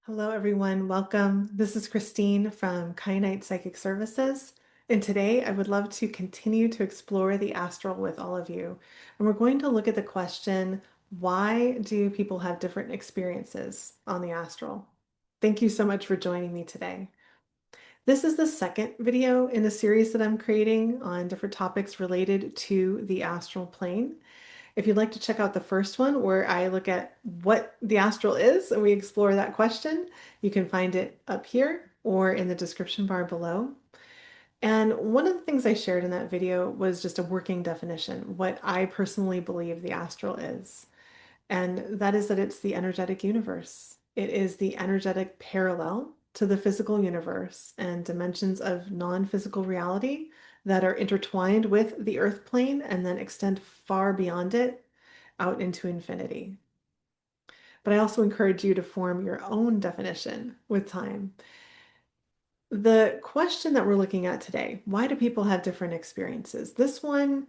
Hello, everyone. Welcome. This is Christine from Kyanite Psychic Services. And today I would love to continue to explore the astral with all of you. And we're going to look at the question, why do people have different experiences on the astral? Thank you so much for joining me today. This is the second video in a series that I'm creating on different topics related to the astral plane. If you'd like to check out the first one where I look at what the astral is and we explore that question, you can find it up here or in the description bar below. And one of the things I shared in that video was just a working definition, what I personally believe the astral is. And that is that it's the energetic universe. It is the energetic parallel to the physical universe and dimensions of non-physical reality that are intertwined with the earth plane and then extend far beyond it out into infinity. But I also encourage you to form your own definition with time. The question that we're looking at today, why do people have different experiences? This one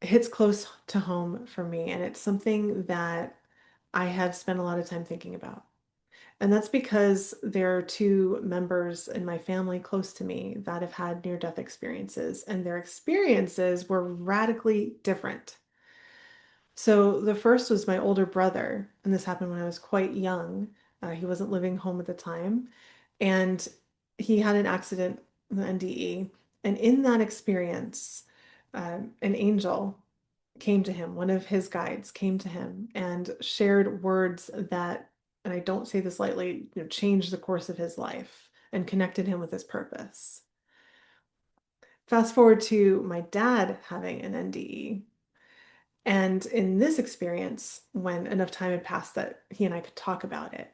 hits close to home for me, and it's something that I have spent a lot of time thinking about. And that's because there are two members in my family close to me that have had near-death experiences, and their experiences were radically different. So the first was my older brother, and this happened when I was quite young. He wasn't living home at the time, and he had an accident, the NDE, and in that experience, an angel came to him, one of his guides came to him and shared words that, and I don't say this lightly, changed the course of his life and connected him with his purpose. Fast forward to my dad having an NDE. And in this experience, when enough time had passed that he and I could talk about it,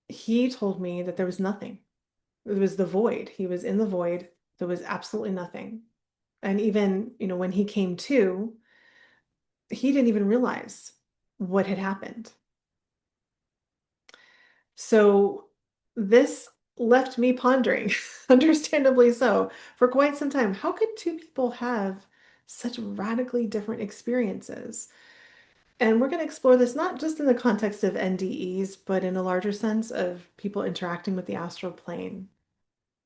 he told me that there was nothing. It was the void. He was in the void. There was absolutely nothing. And even, when he came to, he didn't even realize what had happened. So this left me pondering, understandably so, for quite some time. How could two people have such radically different experiences? And we're going to explore this not just in the context of NDEs, but in a larger sense of people interacting with the astral plane.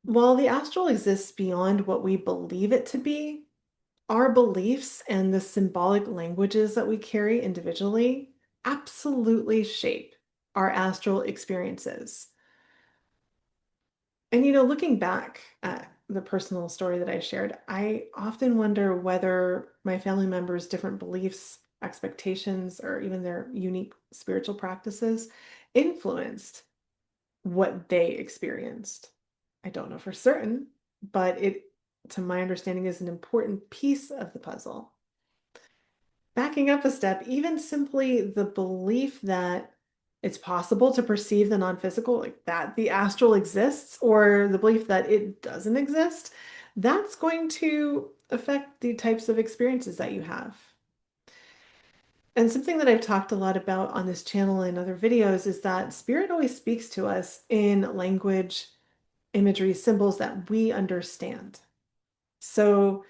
While the astral exists beyond what we believe it to be, our beliefs and the symbolic languages that we carry individually absolutely shape our astral experiences. And looking back at the personal story that I shared, I often wonder whether my family members' different beliefs, expectations, or even their unique spiritual practices influenced what they experienced. I don't know for certain, but it, to my understanding, is an important piece of the puzzle. Backing up a step, even simply the belief that it's possible to perceive the non-physical, like that the astral exists, or the belief that it doesn't exist, that's going to affect the types of experiences that you have. And something that I've talked a lot about on this channel and other videos is that spirit always speaks to us in language, imagery, symbols that we understand. So,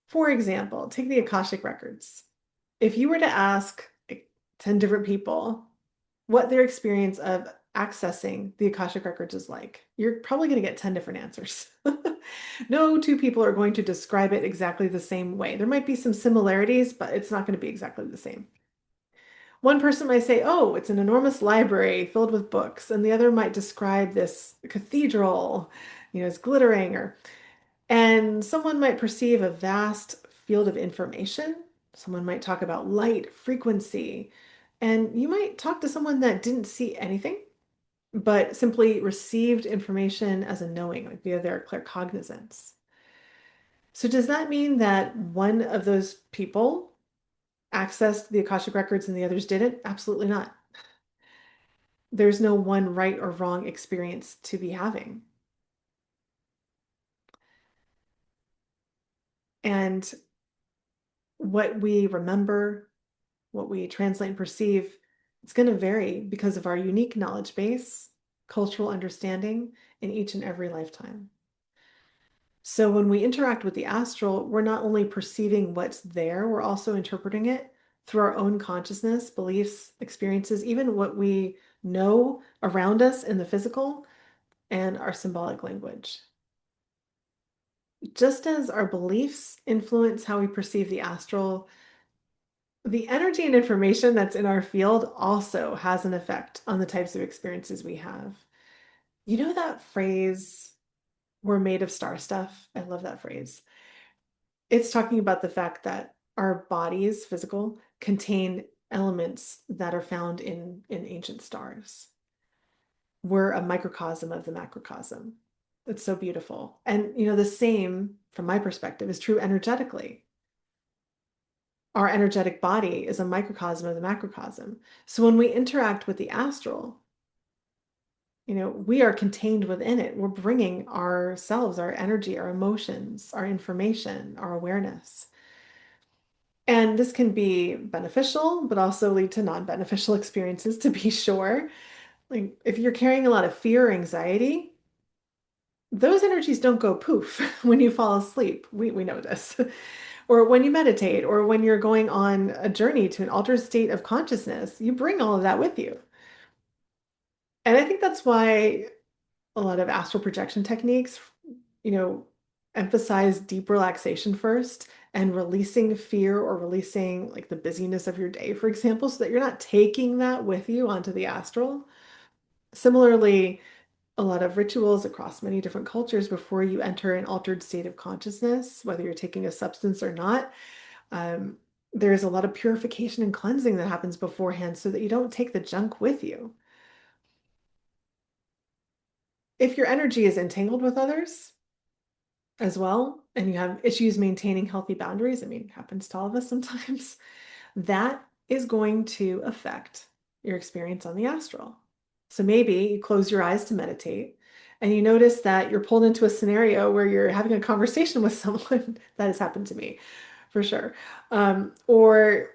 for example, take the Akashic records. If you were to ask like 10 different people what their experience of accessing the Akashic records is like, you're probably going to get 10 different answers. No two people are going to describe it exactly the same way. There might be some similarities, but it's not going to be exactly the same. One person might say, oh, it's an enormous library filled with books, and the other might describe this cathedral, as glittering, and someone might perceive a vast field of information. Someone might talk about light, frequency, and you might talk to someone that didn't see anything, but simply received information as a knowing, like via their claircognizance. So does that mean that one of those people accessed the Akashic records and the others didn't? Absolutely not. There's no one right or wrong experience to be having. And what we remember, what we translate and perceive, it's going to vary because of our unique knowledge base, cultural understanding in each and every lifetime. So when we interact with the astral, we're not only perceiving what's there, we're also interpreting it through our own consciousness, beliefs, experiences, even what we know around us in the physical, and our symbolic language. Just as our beliefs influence how we perceive the astral, the energy and information that's in our field also has an effect on the types of experiences we have. You know that phrase, we're made of star stuff? I love that phrase. It's talking about the fact that our bodies, physical, contain elements that are found in ancient stars. We're a microcosm of the macrocosm. It's so beautiful. And the same, from my perspective, is true energetically. Our energetic body is a microcosm of the macrocosm. So when we interact with the astral, we are contained within it. We're bringing ourselves, our energy, our emotions, our information, our awareness. And this can be beneficial, but also lead to non-beneficial experiences, to be sure. Like if you're carrying a lot of fear or anxiety, those energies don't go poof when you fall asleep. We know this. Or when you meditate, or when you're going on a journey to an altered state of consciousness, you bring all of that with you. And I think that's why a lot of astral projection techniques, you know, emphasize deep relaxation first and releasing fear or releasing like the busyness of your day, for example, so that you're not taking that with you onto the astral. Similarly, a lot of rituals across many different cultures before you enter an altered state of consciousness, whether you're taking a substance or not. Um, there's a lot of purification and cleansing that happens beforehand so that you don't take the junk with you. If your energy is entangled with others as well, and you have issues maintaining healthy boundaries, I mean, it happens to all of us sometimes, that is going to affect your experience on the astral. So maybe you close your eyes to meditate and you notice that you're pulled into a scenario where you're having a conversation with someone. That has happened to me for sure. Or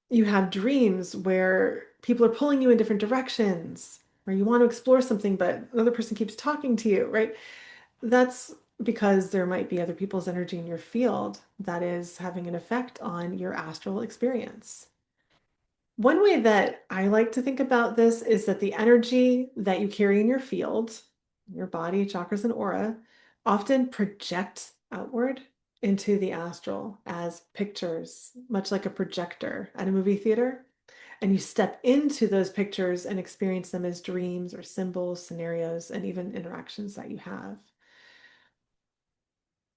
you have dreams where people are pulling you in different directions, or you want to explore something, but another person keeps talking to you, right? That's because there might be other people's energy in your field that is having an effect on your astral experience. One way that I like to think about this is that the energy that you carry in your field, your body, chakras, and aura, often projects outward into the astral as pictures, much like a projector at a movie theater. And you step into those pictures and experience them as dreams or symbols, scenarios, and even interactions that you have.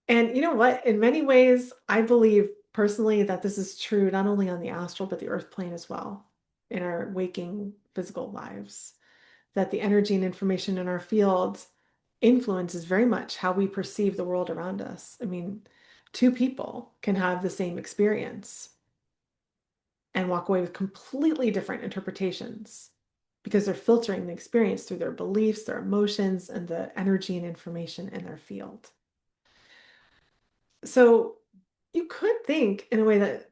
And you know what? In many ways, I believe personally that this is true not only on the astral, but the earth plane as well, in our waking physical lives. That the energy and information in our fields influences very much how we perceive the world around us. I mean, two people can have the same experience and walk away with completely different interpretations because they're filtering the experience through their beliefs, their emotions, and the energy and information in their field. So you could think in a way that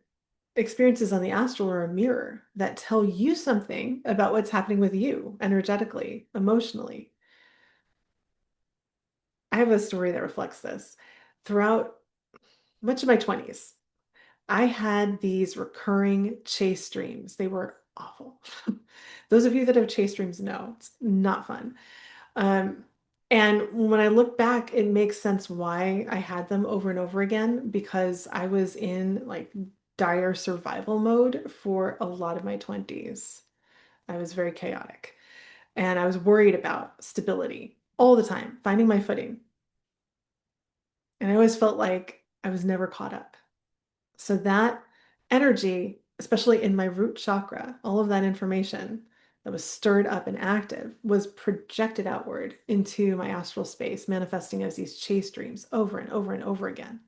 experiences on the astral are a mirror that tell you something about what's happening with you energetically, emotionally. I have a story that reflects this. Throughout much of my 20s, I had these recurring chase dreams. They were awful. Those of you that have chase dreams know it's not fun. Um, and when I look back, it makes sense why I had them over and over again because I was in like dire survival mode for a lot of my 20s. I was very chaotic and I was worried about stability all the time, finding my footing. And I always felt like I was never caught up. So that energy, especially in my root chakra, all of that information that was stirred up and active was projected outward into my astral space, manifesting as these chase dreams over and over and over again.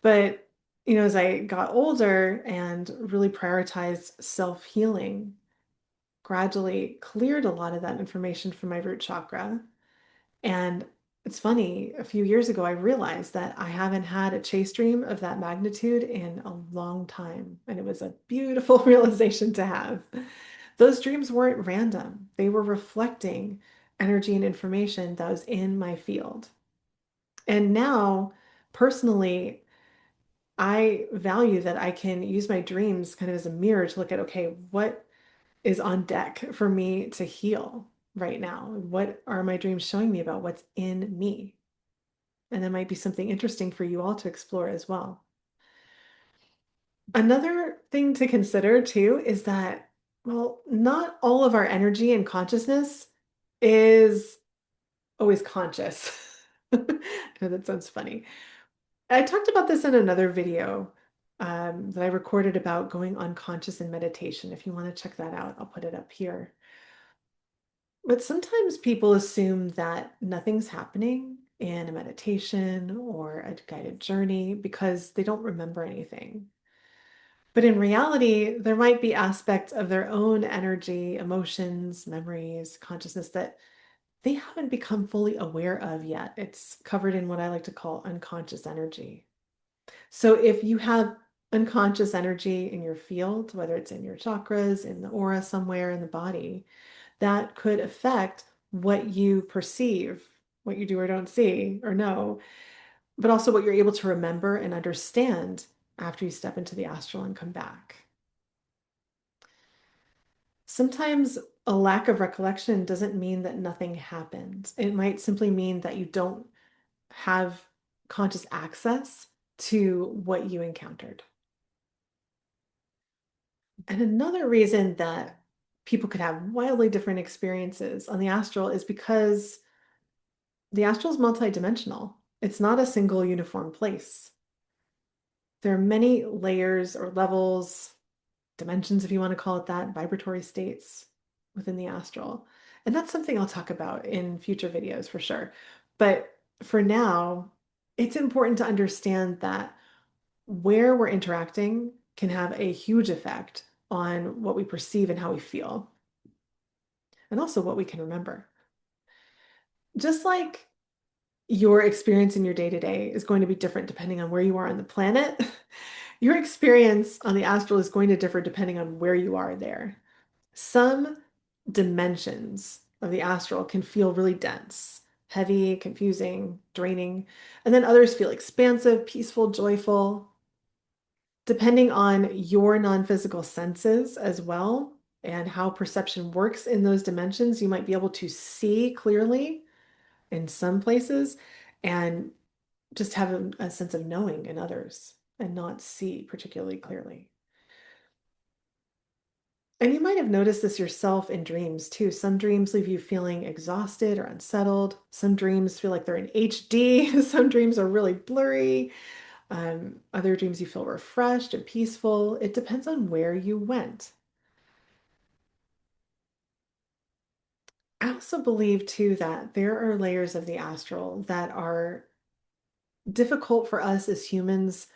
But, as I got older and really prioritized self-healing, gradually cleared a lot of that information from my root chakra. And it's funny, a few years ago, I realized that I haven't had a chase dream of that magnitude in a long time. And it was a beautiful realization to have. Those dreams weren't random, they were reflecting energy and information that was in my field. And now, personally, I value that I can use my dreams kind of as a mirror to look at, okay, what is on deck for me to heal right now? What are my dreams showing me about what's in me? And that might be something interesting for you all to explore as well. Another thing to consider too is that, well, not all of our energy and consciousness is always conscious. I know that sounds funny. I talked about this in another video that I recorded about going unconscious in meditation. If you want to check that out, I'll put it up here. But sometimes people assume that nothing's happening in a meditation or a guided journey because they don't remember anything. But in reality, there might be aspects of their own energy, emotions, memories, consciousness that they haven't become fully aware of yet. It's covered in what I like to call unconscious energy. So if you have unconscious energy in your field, whether it's in your chakras, in the aura somewhere in the body, that could affect what you perceive, what you do or don't see or know, but also what you're able to remember and understand after you step into the astral and come back. Sometimes a lack of recollection doesn't mean that nothing happened. It might simply mean that you don't have conscious access to what you encountered. And another reason that people could have wildly different experiences on the astral is because the astral is multidimensional. It's not a single uniform place. There are many layers or levels, dimensions, if you want to call it that, vibratory states within the astral. And that's something I'll talk about in future videos for sure. But for now, it's important to understand that where we're interacting can have a huge effect on what we perceive and how we feel, and also what we can remember. Just like your experience in your day to day is going to be different depending on where you are on the planet, your experience on the astral is going to differ depending on where you are there. Some dimensions of the astral can feel really dense, heavy, confusing, draining, and then others feel expansive, peaceful, joyful, depending on your non-physical senses as well and how perception works in those dimensions. You might be able to see clearly in some places and just have a sense of knowing in others and not see particularly clearly. And you might have noticed this yourself in dreams too. Some dreams leave you feeling exhausted or unsettled. Some dreams feel like they're in HD. Some dreams are really blurry. Other dreams you feel refreshed and peaceful. It depends on where you went. I also believe too that there are layers of the astral that are difficult for us as humans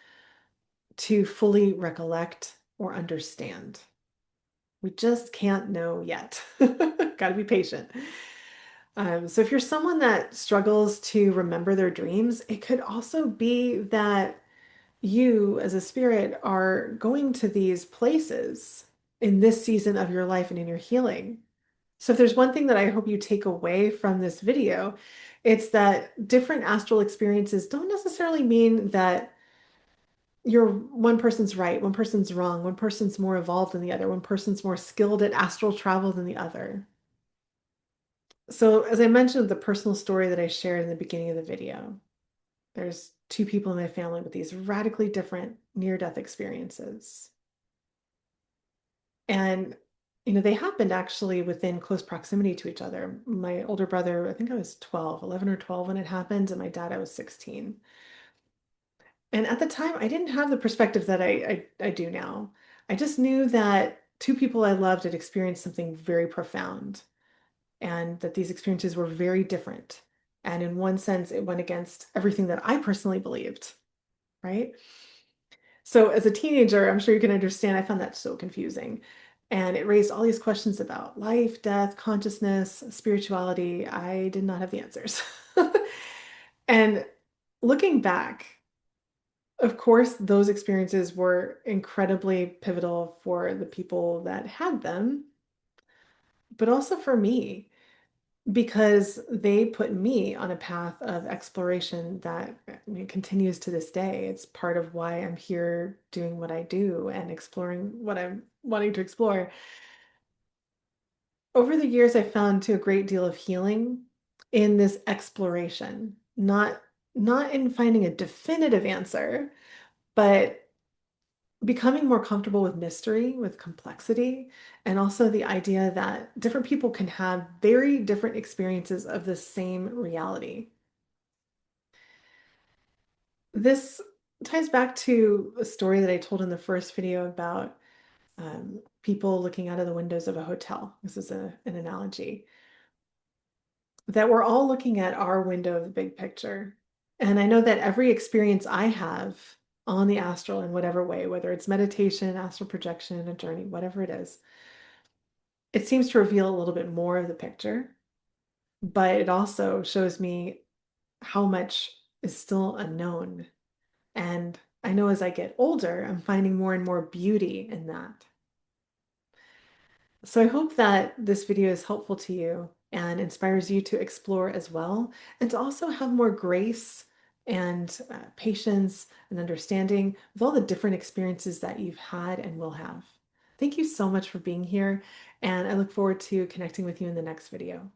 to fully recollect or understand. We just can't know yet. Got to be patient. So if you're someone that struggles to remember their dreams, it could also be that you as a spirit are going to these places in this season of your life and in your healing. So if there's one thing that I hope you take away from this video, it's that different astral experiences don't necessarily mean that you're one person's right, one person's wrong, one person's more evolved than the other, one person's more skilled at astral travel than the other. So as I mentioned, the personal story that I shared in the beginning of the video, there's two people in my family with these radically different near-death experiences. And, they happened actually within close proximity to each other. My older brother, I think I was 12, 11 or 12 when it happened, and my dad, I was 16. And at the time, I didn't have the perspective that I do now. I just knew that two people I loved had experienced something very profound and that these experiences were very different. And in one sense, it went against everything that I personally believed, right? So as a teenager, I'm sure you can understand, I found that so confusing. And it raised all these questions about life, death, consciousness, spirituality. I did not have the answers. And looking back, of course, those experiences were incredibly pivotal for the people that had them, but also for me. because they put me on a path of exploration that continues to this day. It's part of why I'm here doing what I do and exploring what I'm wanting to explore. Over the years, I found to a great deal of healing in this exploration, not in finding a definitive answer, but becoming more comfortable with mystery, with complexity, and also the idea that different people can have very different experiences of the same reality. This ties back to a story that I told in the first video about people looking out of the windows of a hotel. This is an analogy that we're all looking at our window of the big picture. And I know that every experience I have on the astral in whatever way, whether it's meditation, astral projection, a journey, whatever it is, it seems to reveal a little bit more of the picture, but it also shows me how much is still unknown. And I know as I get older, I'm finding more and more beauty in that. So I hope that this video is helpful to you and inspires you to explore as well, and to also have more grace and patience and understanding with all the different experiences that you've had and will have. Thank you so much for being here, and I look forward to connecting with you in the next video.